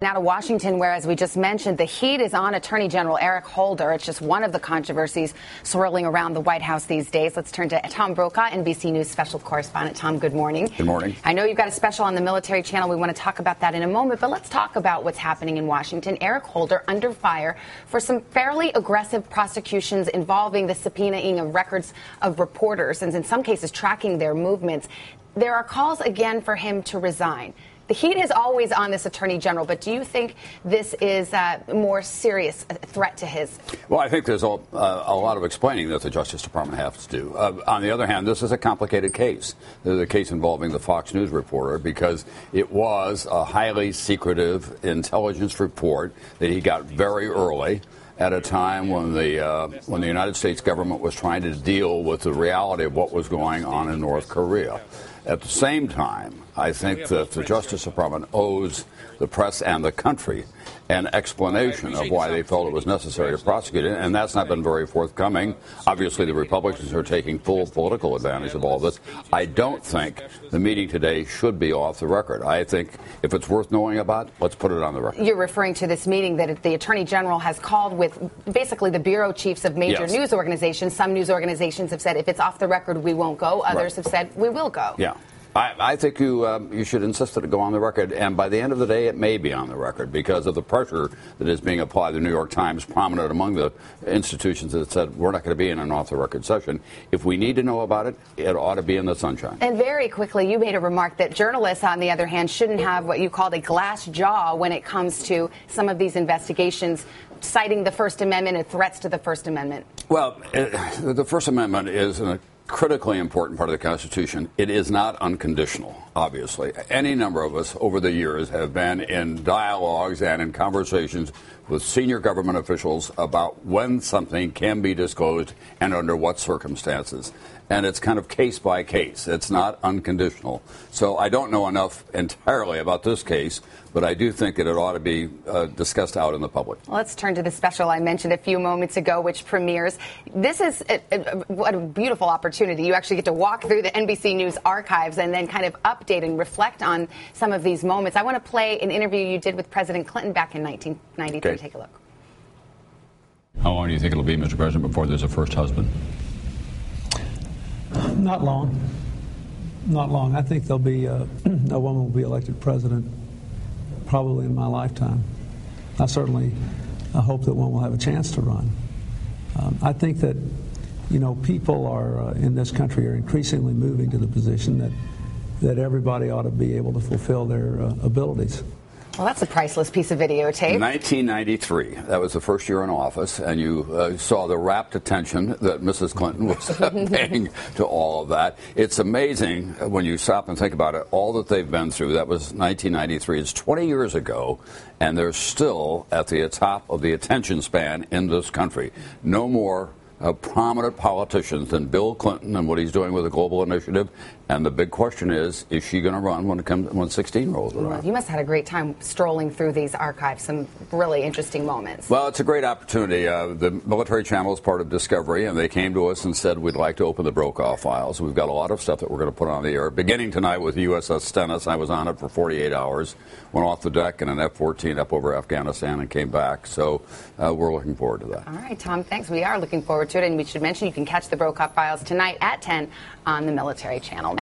Now to Washington, where, as we just mentioned, the heat is on Attorney General Eric Holder. It's just one of the controversies swirling around the White House these days. Let's turn to Tom Brokaw, NBC News special correspondent. Tom, good morning. Good morning. I know you've got a special on the military channel. We want to talk about that in a moment, but let's talk about what's happening in Washington. Eric Holder under fire for some fairly aggressive prosecutions involving the subpoenaing of records of reporters and in some cases tracking their movements. There are calls again for him to resign. The heat is always on this attorney general, but do you think this is a more serious threat to his? Well, I think there's a lot of explaining that the Justice Department has to do. On the other hand, this is a complicated case. This is a case involving the Fox News reporter because it was a highly secretive intelligence report that he got very early at a time when the United States government was trying to deal with the reality of what was going on in North Korea. At the same time, I think that the Justice Department owes the press and the country an explanation of why they felt it was necessary to prosecute it, and that's not been very forthcoming. Obviously, the Republicans are taking full political advantage of all this. I don't think the meeting today should be off the record. I think if it's worth knowing about, let's put it on the record. You're referring to this meeting that the Attorney General has called with basically the bureau chiefs of major news organizations. Some news organizations have said if it's off the record, we won't go. Others have said we will go. Yeah. I think you should insist that it go on the record, and by the end of the day, it may be on the record because of the pressure that is being applied. The New York Times, prominent among the institutions that said we're not going to be in an off-the-record session. If we need to know about it, it ought to be in the sunshine. And very quickly, you made a remark that journalists, on the other hand, shouldn't have what you called a glass jaw when it comes to some of these investigations, citing the First Amendment and threats to the First Amendment. Well, the First Amendment is a critically important part of the Constitution. It is not unconditional, obviously. Any number of us over the years have been in dialogues and in conversations with senior government officials about when something can be disclosed and under what circumstances. And it's kind of case by case. It's not unconditional. So I don't know enough entirely about this case, but I do think that it ought to be discussed out in the public. Well, let's turn to the special I mentioned a few moments ago, which premieres. This is what a beautiful opportunity. You actually get to walk through the NBC News archives and then kind of update and reflect on some of these moments. I want to play an interview you did with President Clinton back in 1993. Okay. Take a look. How long do you think it'll be, Mr. President, before there's a first husband? Not long. Not long. I think there'll be a woman will be elected president probably in my lifetime. I certainly hope that one will have a chance to run. I think that, people are in this country are increasingly moving to the position that everybody ought to be able to fulfill their abilities. Well, that's a priceless piece of videotape. 1993. That was the first year in office, and you saw the rapt attention that Mrs. Clinton was paying to all of that. It's amazing when you stop and think about it, all that they've been through. That was 1993. It's 20 years ago, and they're still at the top of the attention span in this country. No more prominent politicians than Bill Clinton and what he's doing with the global initiative. And the big question is she going to run when 16 rolls around? Well, you must have had a great time strolling through these archives, some really interesting moments. Well, it's a great opportunity. The military channel is part of Discovery, and they came to us and said we'd like to open the Brokaw files. We've got a lot of stuff that we're going to put on the air. Beginning tonight with the USS Stennis, I was on it for 48 hours, went off the deck in an F-14 up over Afghanistan and came back. So we're looking forward to that. All right, Tom, thanks. We are looking forward to it, and we should mention you can catch the Brokaw files tonight at 10 on the military channel.